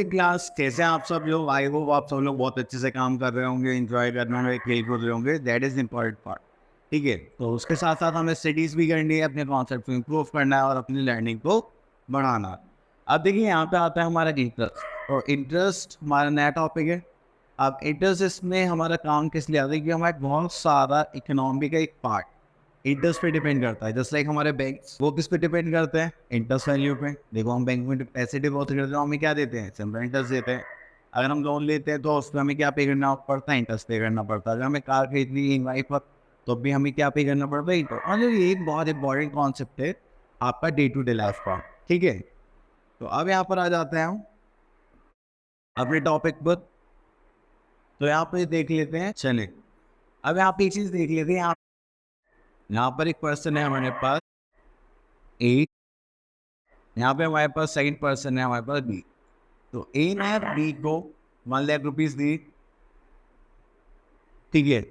Morning class. कैसे हैं आप सब लोग? आई होप आप सब लोग बहुत अच्छे से काम कर रहे होंगे, एंजॉय कर रहे होंगे, खेल कूद रहे होंगे। That is important part. ठीक है, तो उसके साथ साथ हमें स्टडीज़ भी करनी है, अपने कॉन्सेप्ट को इम्प्रूव करना है और अपनी लर्निंग को बढ़ाना है। अब देखिए यहाँ पे आता है हमारा इंटरेस्ट, और इंटरेस्ट हमारा नया टॉपिक है। अब इंटरेस्ट इसमें हमारा काम किस लिए आता है कि हमारा बहुत सारा इकोनॉमी का एक पार्ट इंटरेस्ट पे डिपेंड करता है। जस्ट लाइक हमारे बैंक्स, वो किस पे डिपेंड करते हैं? इंटरेस्ट वैल्यू पे। देखो हम बैंक में पैसे डिपॉजिट करते हैं, हमें क्या देते हैं? सिंपल इंटरेस्ट देते हैं। अगर हम लोन लेते हैं तो उस पर हमें क्या पे करना पड़ता है? इंटरेस्ट पे करना पड़ता है। अगर हमें कार खरीदनी है EMI पर, तो भी हमें क्या पे करना पड़ता है? इंटरेस्ट। मतलब ये एक बहुत इंपॉर्टेंट कॉन्सेप्ट है आपका डे टू डे लाइफ का। ठीक है, तो अब यहाँ पर आ जाते हैं हम अपने टॉपिक पर। तो यहाँ पे देख लेते हैं, चले अब यहाँ पे एक चीज़ देख लेते हैं। यहाँ पर एक पर्सन है हमारे पास ए, यहाँ पे हमारे पास सेकंड पर्सन है हमारे पास बी। तो ए ने बी को 1,00,000 रुपीज दी। ठीक है,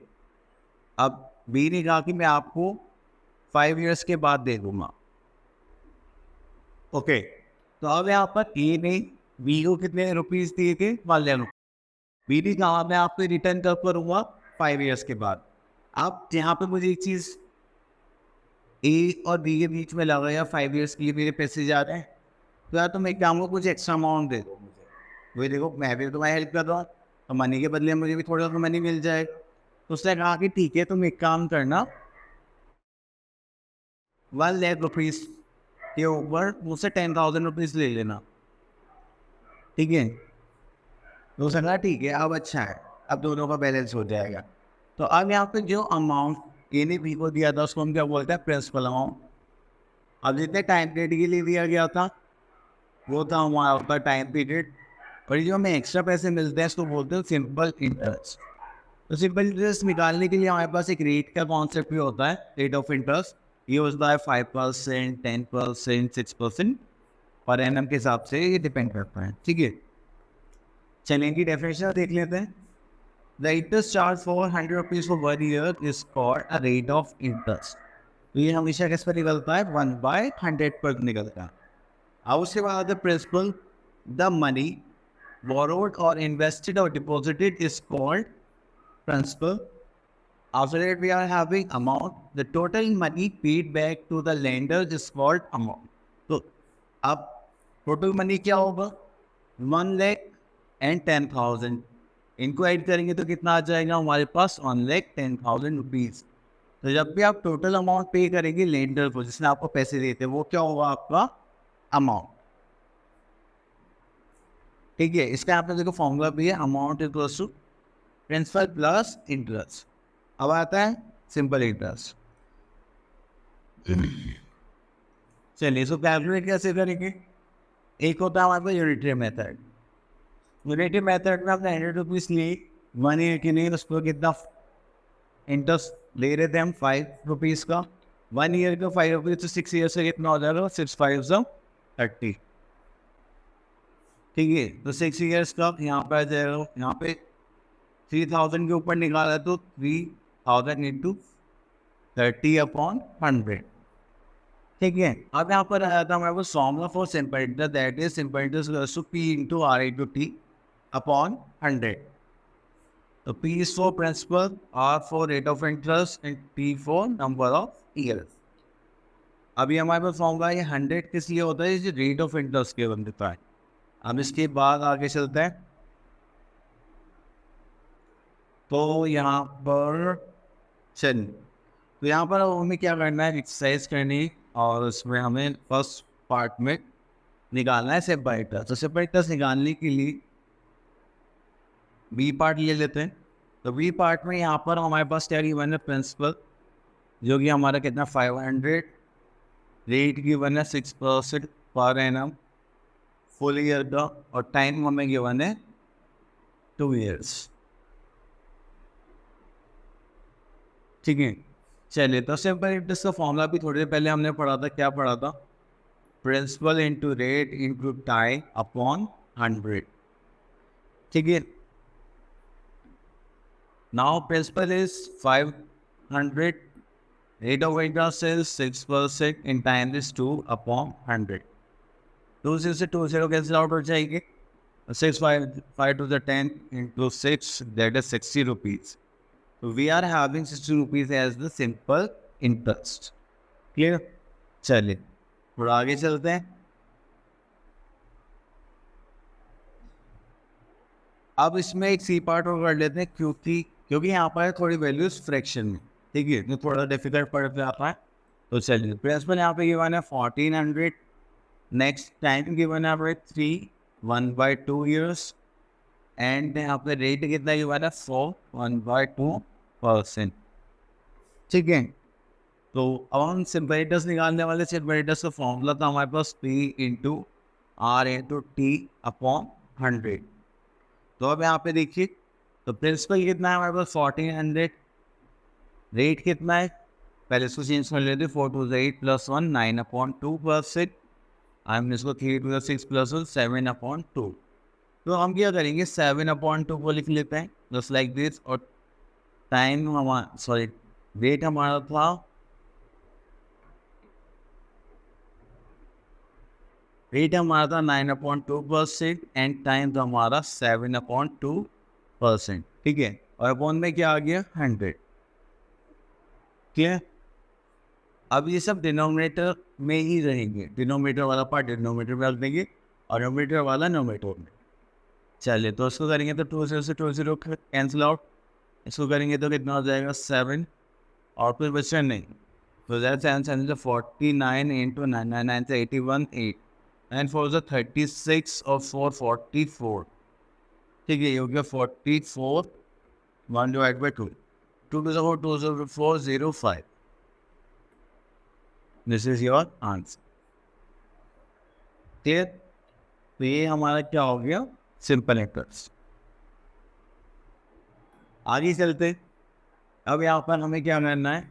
अब बी ने कहा कि मैं आपको 5 ईयर्स के बाद दे दूंगा। ओके, तो अब यहाँ पर ए ने बी को कितने रुपीज दिए थे? 1,00,000। बी ने कहा मैं आपको रिटर्न कब करूंगा? 5 ईयर्स के बाद। अब यहाँ पे मुझे एक चीज ए और बी के बीच में लगा, या 5 ईयर्स के लिए मेरे पैसे जा रहे हैं, तो यार तुम एक काम को कुछ एक्स्ट्रा अमाउंट दे दो मुझे। वही देखो, मैं भी तुम्हारी हेल्प कर रहा हूँ, तो मनी के बदले मुझे भी थोड़ा सा मनी मिल जाएगा। तो उसने कहा कि ठीक है, तुम एक काम करना, 1,00,000 रुपीज के ऊपर मुझसे 10,000 रुपीज ले लेना। ठीक है, तो उसने कहा ठीक है, अब अच्छा है, अब दोनों का बैलेंस हो जाएगा। तो अब यहाँ पे जो अमाउंट ए ने बी को दिया था उसको हम क्या बोलते हैं? Principal amount. अब जितने टाइम पीरियड के लिए दिया गया था वो था हमारा आपका टाइम पीरियड, और जो हमें एक्स्ट्रा पैसे मिलते हैं उसको बोलते हैं सिंपल इंटरेस्ट। तो सिंपल इंटरेस्ट निकालने के लिए हमारे पास एक रेट का कॉन्सेप्ट भी होता है, रेट ऑफ इंटरेस्ट। ये होता है 5%, 10%, 6% पर एनम के हिसाब से ये डिपेंड करता है। ठीक है, चलिए इनकी डेफिनेशन देख लेते हैं। The interest charge for 100 rupees for 1 year is called a rate of interest. तो ये हमेशा किस पर निकलता है? 1/100 पर निकलता है। अब उसके बाद the principal, the money borrowed or invested or deposited is called principal. After that we are having amount. The total money paid back to the lender is called amount. तो अब टोटल मनी क्या होगा? 1,10,000। इनको add करेंगे तो कितना आ जाएगा हमारे पास? 1,10,000 रुपीज। तो जब भी आप टोटल अमाउंट पे करेंगे लेंडर को, जिसने आपको पैसे देते हैं, वो क्या होगा? आपका अमाउंट। ठीक है, इसका आपने देखो फॉर्मूला भी है, amount equals to principal plus interest. अब आता है सिंपल इंटरेस्ट। चलिए इसको कैलकुलेट कैसे करेंगे? एक होता है हमारे पास यूनिटरी मेथड। यूनिटरी मेथड में आपने 100 रुपीज लिए 1 ईयर के लिए, उसको कितना इंटरेस्ट ले रहे थे हम? 5 रुपीज का। 1 ईयर का 5 रुपीज, तो 6 ईयर से कितना हो जाएगा? 6 5 30। ठीक है, तो 6 ईयर्स का यहाँ पर आ जाएगा। यहाँ पे 3,000 के ऊपर निकाला तो 3,000 इंटू 30/100। ठीक है, अब यहाँ पर आया था हमारे पास formula for simple interest, that is simple interest to P into R into T upon 100। तो P is for principal, R for rate of interest and T for number of years. अभी हमारे पास फॉर्मूला ये 100 किस लिए होता है? Rate of interest के बनता है। अब इसके बाद आगे चलते हैं। तो यहाँ पर चल, तो यहाँ पर हमें क्या करना है? एक्सरसाइज करनी है, और उसमें हमें फर्स्ट पार्ट में निकालना है सिंपल इंटरेस्ट। तो सिंपल इंटरेस्ट निकालने के लिए बी पार्ट ले लेते हैं। तो बी पार्ट में यहाँ पर हमारे पास क्या गिवन है? प्रिंसिपल, जो कि हमारा कितना 500, रेट गिवन है 6% पर एनम फुल ईयर का, और टाइम हमें गिवन है 2 ईयर्स। ठीक है, चलिए तो सिंपल इंटरेस्ट का फॉर्मूला भी थोड़ी देर पहले हमने पढ़ा था। क्या पढ़ा था? Principal into rate into time upon 100। ठीक है, now principal is 500, rate of interest is 6% in time is 2/100। 2 से 2 0 कैंसिल आउट हो जाएगी। 6 5 to the 10 into 6, that is 60 rupees. So we are having 60 rupees as the simple interest. Clear? चलिए थोड़ा आगे चलते हैं. अब इसमें एक सी पार्ट और कर लेते हैं, क्योंकि यहाँ पर थोड़ी वैल्यूज फ्रैक्शन में. ठीक है, तो थोड़ा डिफिकल्ट पड़ जाता है. तो चलिए प्रिंसिपल यहाँ पे गिवन है 1400. नेक्स्ट टाइम गिवन है यहाँ पे 1/2 ईयर्स. एंड यहाँ पे रेट कितना गिवन है 1/2%. ठीक है, तो अब हम सिंपल इंटरेस्ट निकालने वाले. सिंपल इंटरेस्ट का फॉर्मूला था हमारे पास P into R into T upon 100. तो अब यहाँ पे देखिए, तो प्रिंसिपल कितना है हमारे पास 1400. रेट कितना है, पहले इसको चेंज कर लेते. 4 to the 8 + 1 9/2%. हम इसको 3 to the 6 + 1 7/2. तो हम क्या करेंगे, 7/2 को लिख लेते हैं जस्ट लाइक दिस. और टाइम हमारा रेट हमारा था रेट हमारा था 9/2% एंड टाइम था हमारा 7/2%. ठीक है, और अपॉन में क्या आ गया 100. क्लियर? अब ये सब डिनोमिनेटर में ही रहेंगे. डिनोमिनेटर वाला पार्ट डिनोमिनेटर में रख देंगे और नोमिनेटर वाला नोमिनेटर में. चलिए तो इसको करेंगे तो 2 0 से 2 0 कैंसिल आउट. इसको करेंगे तो कितना हो जाएगा 7. और फिर बच्चा नहीं, तो दैट्स आंसर 49 इंटू 9 से 81 8 एंड 4 से 36 और 4 44. ठीक है, ये हो गया 44 1 divide by 2. 2 to the 4 2 0 4 0 5. This is your answer. Clear? तो ये हमारा क्या हो गया, सिंपल इंटरेस्ट. आगे चलते. अब यहाँ पर हमें क्या करना है,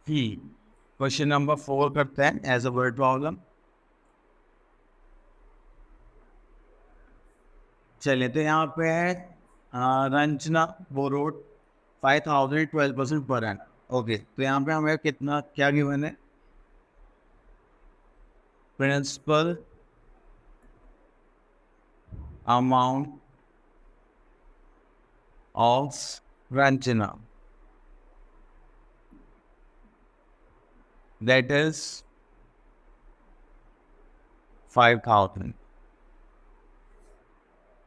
क्वेश्चन नंबर 4 करते हैं एज अ वर्ड प्रॉब्लम. चलिए तो यहाँ पे है रंजना बोरोड 5000 12% पर एन. ओके, तो यहाँ पे हमें कितना क्या गिवन है, principal amount of Ranjana, that is 5,000.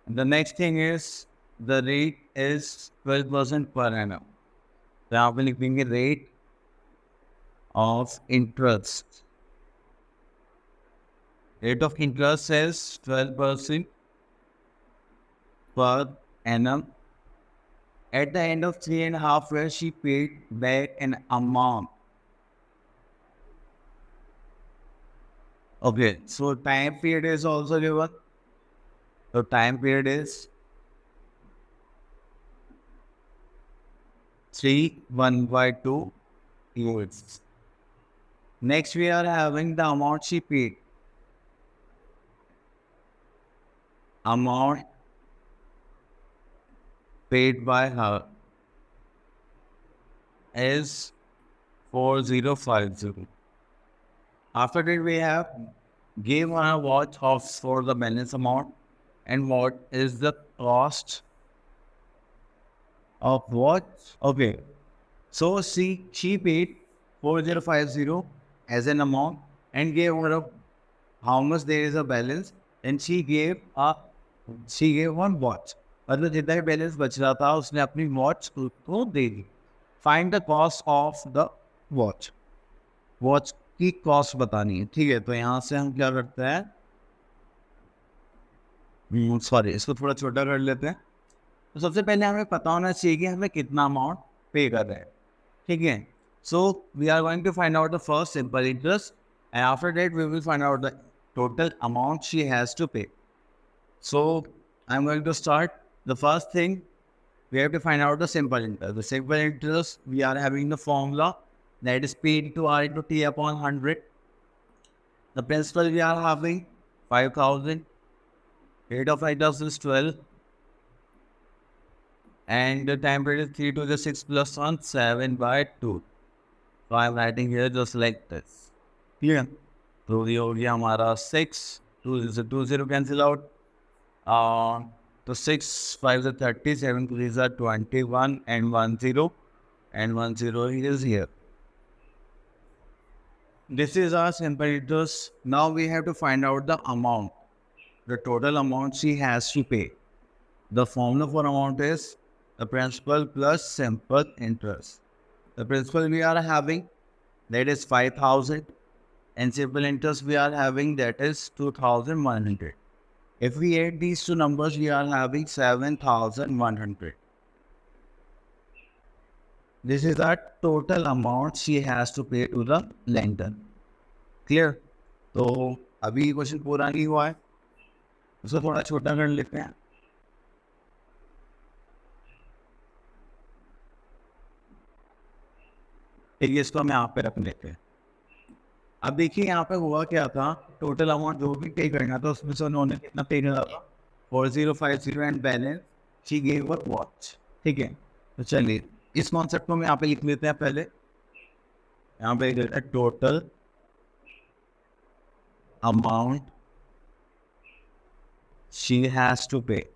The next thing is the rate is 12% per annum. तो यहाँ पे लिखेंगे rate of interest. Rate of interest is 12% per annum. At the end of 3.5 years, she paid back an amount. Okay, so time period is also given. So time period is 3/1/2 years. Next, we are having the amount she paid. Amount paid by her is 4050. After that, we have give her a watch of for the balance amount, and what is the cost of watch. Okay, so she paid 4050 as an amount and gave her how much there is a balance, and she gave one watch. मतलब जितना भी balance बच रहा था उसने अपनी watch को दे दी. Find the cost of the watch. Watch की कॉस्ट बतानी है. ठीक है, तो यहाँ से हम क्या करते हैं, इसको थोड़ा छोटा कर लेते हैं. तो सबसे पहले हमें पता होना चाहिए कि हमें कितना अमाउंट पे कर रहे हैं. ठीक है, so we are going to find out the first simple interest and after that we will find out the total amount she has to pay. So I am going to start. The first thing we have to find out the simple interest. The simple interest, we are having the formula that is P into R into T upon 100. The principal we are having 5,000. Rate of interest is 12. And the time period is 3 to the 6 plus 1, 7/2. So I am writing here just like this. Clear? So ये हो गया हमारा 6. 2 0 cancel out. तो 6 5 30, 7 3 21 and 10 and 10 is here. This is our simple interest. Now we have to find out the amount, the total amount she has to pay. The formula for amount is the principal plus simple interest. The principal we are having, that is 5,000, and simple interest we are having, that is 2,100. If we add these two numbers, we are having 7,100. This is the total amount she has to pay to the lender. Clear? तो अभी question पूरा नहीं हुआ है, उसको थोड़ा छोटा कर लेते हैं. ठीक है, इसको हम यहाँ पे रख लेते हैं. अब देखिए यहाँ पे हुआ क्या था, टोटल अमाउंट जो भी पे करना था उसमें से उन्होंने कितना पे करा था, 4050 and balance she gave a watch. ठीक है, तो चलिए इस कॉन्सेप्ट को मैं यहाँ पे लिख लेते हैं. पहले यहाँ पे total amount she has to pay.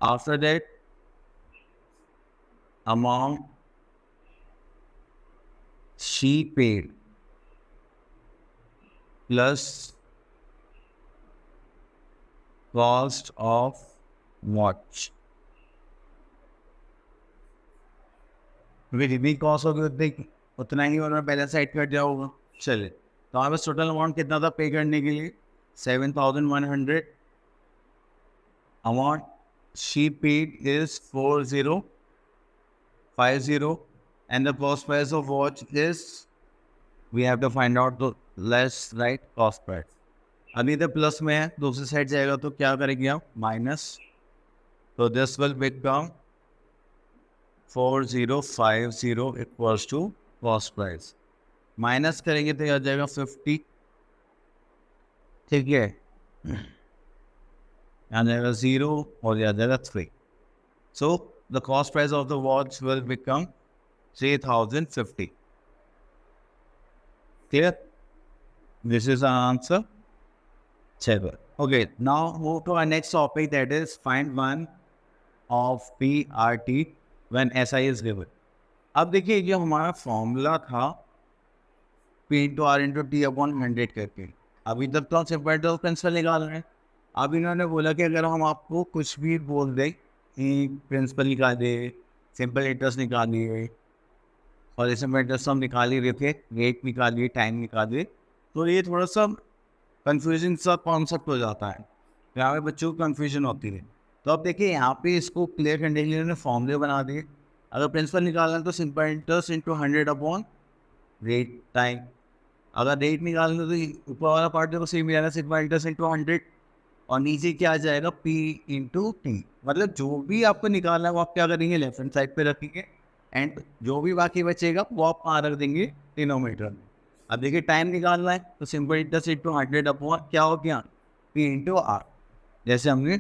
After that amount she paid plus cost of watch. भी कॉस्ट होगी उतना ही और बैलेंस साइड कट जाओगा. चलिए, तो हमारे पास टोटल अमाउंट कितना था पे करने के लिए, 7,100. Amount she paid is 4050 and the cost price of watch is, we have to find out the less right cost price. अभी तो प्लस में है, दूसरी साइड जाएगा तो क्या करेंगे आप, माइनस. तो this will become 4050 equals to cost price. Minus करेंगे तो आ जाएगा 50. ठीक है, आ जाएगा 0 और आ जाएगा 3. So the cost price of the watch will become 3,050. Clear? This is our answer. Clever. Okay, now move to our next topic, that is find one of PRT when SI is given. अब देखिए जो हमारा formula था P into R into T upon 100 करके, अभी तक तो हम सिंपल प्रिंसिपल निकाल रहे हैं. अब इन्होंने बोला कि अगर हम आपको कुछ भी बोल दें कि प्रिंसिपल निकाल दे, सिंपल इंटरेस्ट निकाल दिए, और इसमें इंटरेस्ट हम निकाल ही रहे थे, रेट निकालिए, टाइम निकालिए, तो ये थोड़ा सा कन्फ्यूजन सा कॉन्सेप्ट हो जाता है, यहाँ पे बच्चों को कन्फ्यूजन होती है. तो अब देखिए यहाँ पे इसको क्लियर करने के लिए उन्होंने फॉर्मूले बना दिए. अगर प्रिंसिपल निकालना है तो simple interest into 100 upon rate time. अगर रेट निकालना तो ऊपर वाला पार्ट देखो सेम जाएगा, सिंपल इंटरेस्ट इंटू 100, और नीचे क्या आ जाएगा, P इंटू टी. मतलब जो भी आपको निकालना है वो आप क्या करेंगे, लेफ्ट हैंड साइड पे रखेंगे, एंड जो भी बाकी बचेगा वो आप कहाँ रख देंगे, डिनोमीटर में. अब देखिए टाइम निकालना है तो सिंपल इंटरेस्ट इंटू 100 अपॉन क्या हो गया, P इंटू आर, जैसे हमने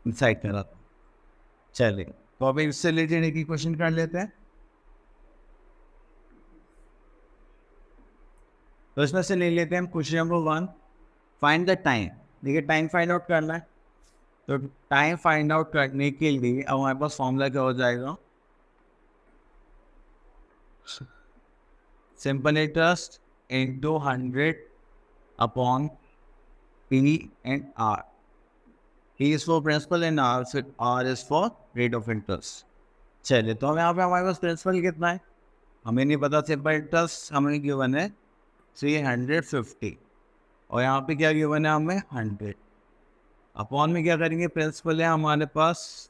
डिसाइड करा था. चलिए, तो अभी इससे रिलेटेड एक क्वेश्चन कर लेते हैं. तो इसमें से ले लेते हैं हम question number 1, find the time. देखिए टाइम फाइंड आउट करना है, तो टाइम फाइंड आउट करने के लिए अब हमारे पास फॉर्मूला क्या हो जाएगा, simple interest into 100 upon P and R. P is for principal and R is for rate of interest. चलिए, तो यहाँ पे हमारे पास प्रिंसिपल कितना है हमें नहीं पता, सिंपल इंटरेस्ट हमें गिवन है 350, और यहाँ पे क्या गिवन है हमें 100. अपॉन में क्या करेंगे, प्रिंसिपल है हमारे पास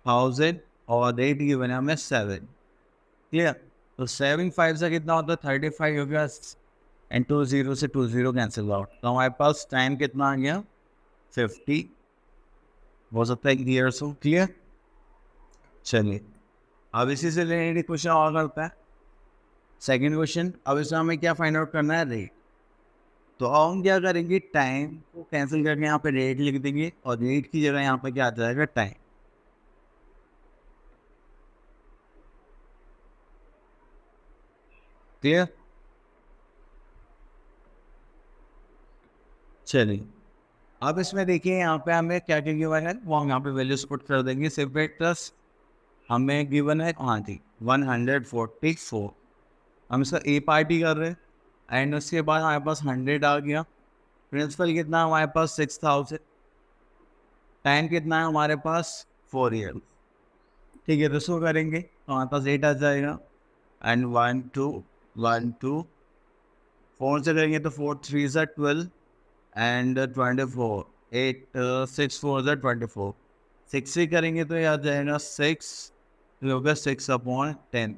1000 और रेट गिवन है हमें 7. क्लियर? तो 7 5 से कितना होता है, 35 हो गया, एंड 2 0 से 2 0 कैंसिल आउट. तो हमारे पास टाइम कितना आ गया, 50. हो सकता है ईयर्स हो. क्लियर? चलिए, अब इसी से रिलेटेड क्वेश्चन और करता है, सेकंड क्वेश्चन. अब इसमें हमें क्या फाइंड आउट करना है, रेट. तो अब हम क्या करेंगे, टाइम को कैंसिल करके यहाँ पे रेट लिख देंगे, और रेट की जगह यहाँ पे क्या आ जाएगा, टाइम. क्लियर? चलिए अब इसमें देखिए यहाँ पे हमें क्या क्या गिवन है वो हम यहाँ पे वैल्यूज पुट कर देंगे। सिंपल प्लस हमें गिवन है हाँ जी 144, हम इसका ए पार्टी कर रहे हैं एंड उसके बाद हमारे पास 100 आ गया। प्रिंसिपल कितना है हमारे पास 6000, टाइम कितना है हमारे पास 4 ईयर। ठीक है तो शो करेंगे तो हमारे पास 8 आ जाएगा एंड 1 2 4 से करेंगे तो 4 3 ज़ा 12 एंड 24 8 6 4 ज़ा 24, 6 से करेंगे तो ये आ जाएगा 6, ये होगा 6/10,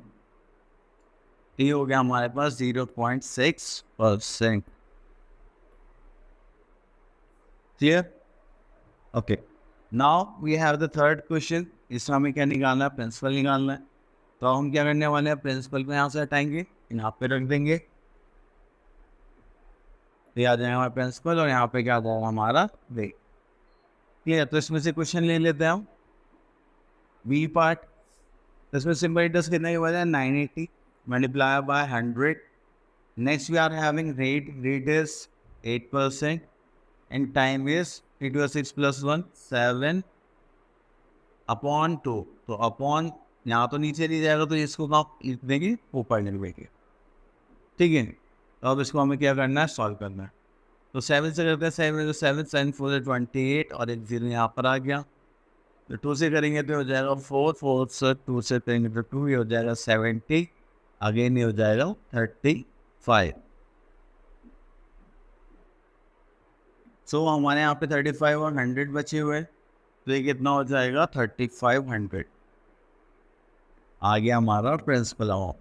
ये हो गया हमारे पास 0.6%। Clear? Okay now we have the third question. इसमें हमें क्या निकालना है, प्रिंसिपल निकालना है। तो हम क्या करने वाले हैं, प्रिंसिपल को यहाँ से हटाएंगे, यहाँ पे रख देंगे, ये आ जाएगा हमारा प्रिंसिपल और यहाँ पे क्या आ जाएगा हमारा रेट। क्लियर? तो इसमें से क्वेश्चन ले लेते हैं हम बी पार्ट। तो इसमें सिंपल इंटरेस्ट कितना की वजह है 980 multiply by 100। Next we are having rate is 8% and time is 6 + 1 7/2। तो अपॉन यहाँ तो नीचे नहीं जाएगा तो इसको आप लिख देंगे ऊपर लिख देंगे। ठीक है तो अब इसको हमें क्या करना है, सॉल्व करना है। तो 7 से करते हैं, 7 7 7 4 28 और एक 0 यहाँ पर आ गया। तो 2 से करेंगे तो हो जाएगा 4 4 से 2 से करेंगे तो 2, ये हो जाएगा 70, अगेन ये हो जाएगा 35। सो हमारे यहाँ पे 35 और 100 बचे हुए हैं, तो ये कितना हो जाएगा 3500 आ गया हमारा प्रिंसिपल अमाउंट।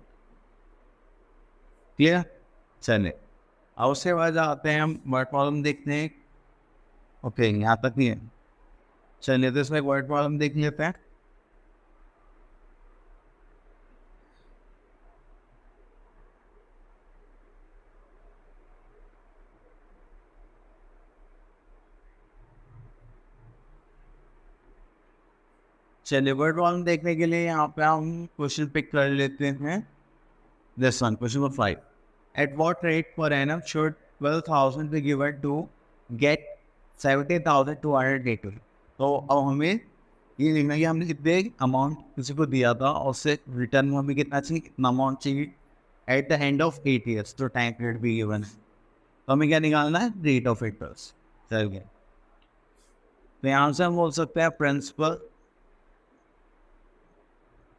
क्लियर? चले अब उसके बाद आते हैं हम वर्ड प्रॉब्लम देखते हैं। ओके यहाँ तक नहीं है, चलिए तो इसमें एक वर्ड प्रॉब्लम देख लेते हैं। चलिए वर्ड प्रॉब्लम देखने के लिए यहाँ पे हम क्वेश्चन पिक कर लेते हैं। This one question number 5, at what rate per annum should 12,000 be given to get 70,280। तो अब हमें ये देखना कि हमने कितने अमाउंट किसी को दिया था और उससे रिटर्न में हमें कितना चाहिए, कितना अमाउंट चाहिए at the end of 8 years. तो टाइम पीरियड भी गिवन है, तो हमें क्या निकालना है, रेट ऑफ इंटरेस्ट। चलिए तो यहाँ से हम बोल सकते हैं प्रिंसिपल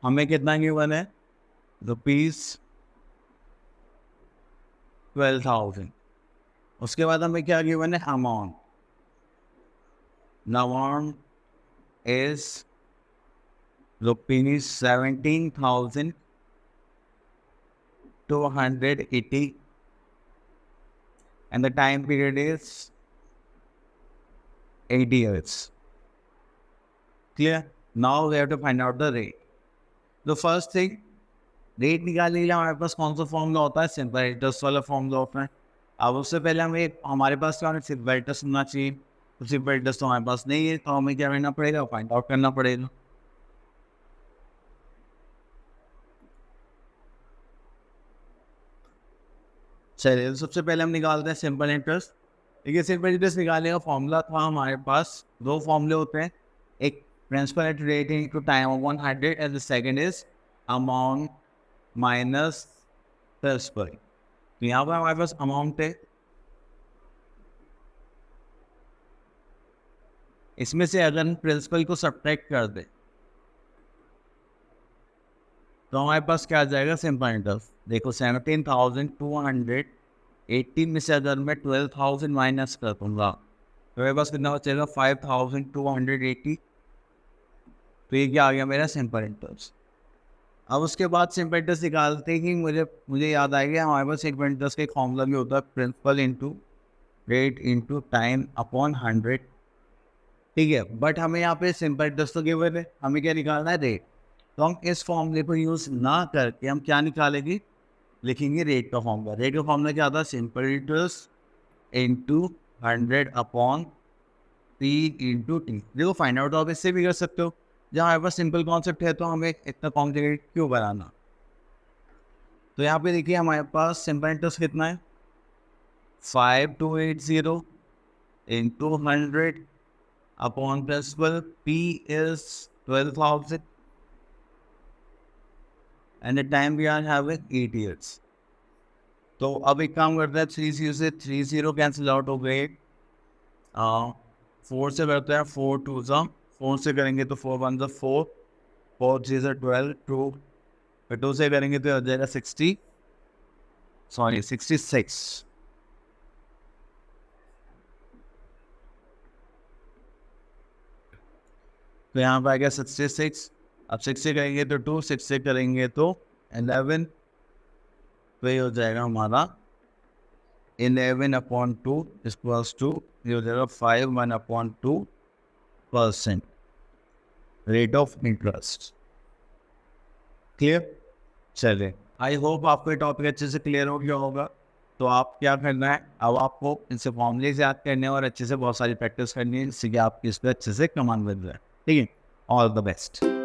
हमें कितना गिवन है, ₹12,000। उसके बाद हमें क्या गिवन है, amount. Amount is ₹17,280 and the time period is 8 years. Clear? Now we have to find out the rate. The first thing, rate निकालने के लिए हमारे पास कौन सा फॉर्मूला होता है, सिंपल इंटरेस्ट वाला फॉर्मूला होता है। अब उससे पहले हमें हमारे पास क्या है, सिंपल इंटरेस्ट होना चाहिए। तो सिंपल इंटरेस्ट तो हमारे पास नहीं है, तो हमें क्या करना पड़ेगा, फाइंड आउट करना पड़ेगा। चलिए तो सबसे पहले हम निकालते हैं सिंपल इंटरेस्ट। देखिए सिंपल इंटरेस्ट निकालने का फॉर्मूला था हमारे पास, दो फॉर्मूले होते हैं, एक principal at rate into time of 100 and the second is amount minus principal. तो यहाँ पर हमारे पास अमाउंट है, इसमें से अगर हम प्रिंसिपल को सब्ट्रैक्ट कर दें तो हमारे पास क्या आ जाएगा, सिंपल इंटरेस्ट। देखो 17,280 में से अगर मैं 12,000 माइनस कर दूंगा तो मेरे पास कितना बचेगा, 5,280। तो ये क्या आ गया मेरा सिंपल इंटरेस्ट। अब उसके बाद सिंपल इंटरेस्ट निकालते ही मुझे याद आएगा हमारे पास सिंपल इंटरेस्ट का एक फॉर्मूला भी होता है, principal into rate into time upon 100। ठीक है, बट हमें यहाँ पे सिंपल इंटरेस्ट तो गिवन है, हमें क्या निकालना है, रेट। तो हम इस फॉर्मूले को यूज़ ना करके हम क्या निकालेंगे, लिखेंगे रेट का फॉर्मूला। रेट का फॉर्मूला क्या आता है, simple interest into 100 upon P into T. देखो फाइंड आउट आप इससे भी कर सकते हो, जहाँ हमारे पास सिंपल कॉन्सेप्ट है तो हमें इतना कॉम्प्लिकेटेड क्यों बनाना। तो यहाँ पे देखिए हमारे पास सिंपल इंटरेस्ट कितना है, 5280 into 100 upon principal. P is 12,000 and the time we are having 8 years. तो अब एक काम करते हैं, 3 से 30 कैंसिल आउट हो गए। 4 से करते हैं, 4 2 4 से करेंगे तो 4 1 4, 4 3 12, 2 से करेंगे तो हो जाएगा 66। तो यहाँ पर आ गया 66। अब 6 से करेंगे तो 2, 6 से करेंगे तो 11, तो ये हो जाएगा हमारा 11/2 इक्वल्स टू, ये हो जाएगा 5/2% रेट ऑफ इंटरेस्ट। क्लियर? चलिए, आई होप आपको ये टॉपिक अच्छे से क्लियर हो गया होगा। तो आप क्या करना है, अब आपको इनसे फॉर्मूलेज याद करने और अच्छे से बहुत सारी प्रैक्टिस करनी है, जिससे कि आप इस पर अच्छे से कमांड बन जाए। ठीक है, ऑल द बेस्ट।